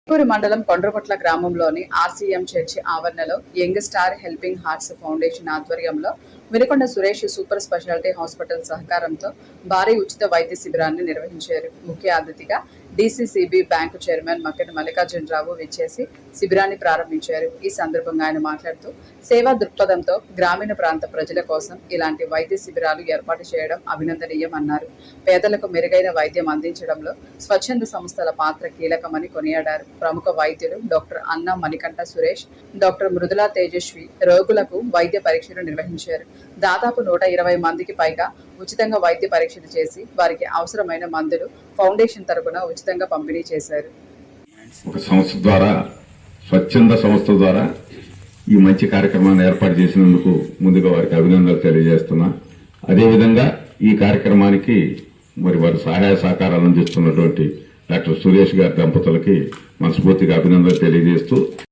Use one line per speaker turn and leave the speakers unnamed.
పూరు మండలం కొండ్రపట్ల గ్రామంలోని RCM church ఆవరణలో young star helping hearts foundation ఆధ్వర్యంలో Vinukonda Suresh super speciality hospital సహకారంతో భారీ ఉచిత వైద్య శిబిరాన్ని నిర్వహించారు. ముఖ్య అతిథిగా డీసీసీబీ బ్యాంకు చైర్మన్ మకెట్ మల్లికార్జునరావు విచ్చేసి శిబిరాన్ని ప్రారంభించారు. ఈ సందర్భంగా ఆయన మాట్లాడుతూ సేవా దృక్పథంతో గ్రామీణ ప్రాంత ప్రజల కోసం ఇలాంటి వైద్య శిబిరాలు ఏర్పాటు చేయడం అభినందనీయమన్నారు. పేదలకు మెరుగైన వైద్యం అందించడంలో స్వచ్ఛంద సంస్థల పాత్ర కీలకమని కొనియాడారు. ప్రముఖ వైద్యులు డాక్టర్ అన్నా మణికంఠ సురేష్, డాక్టర్ మృదులా తేజస్వి రోగులకు వైద్య పరీక్షలు నిర్వహించారు. దాదాపు 120 మందికి పైగా ఉచితంగా వైద్య పరీక్షలు చేసి వారికి అవసరమైన మందులు ఫౌండేషన్ తరపున ఉచితంగా పంపిణీ చేశారు.
ఒక సంస్థ ద్వారా, స్వచ్ఛంద సంస్థ ద్వారా ఈ మంచి కార్యక్రమాన్ని ఏర్పాటు చేసినందుకు ముందుగా వారికి అభినందనలు తెలియజేస్తున్నా. అదేవిధంగా ఈ కార్యక్రమానికి వారి సహాయ సహకారాలు అందిస్తున్నటువంటి డాక్టర్ సురేష్ గారి దంపతులకి మనస్ఫూర్తిగా అభినందనలు తెలియజేస్తూ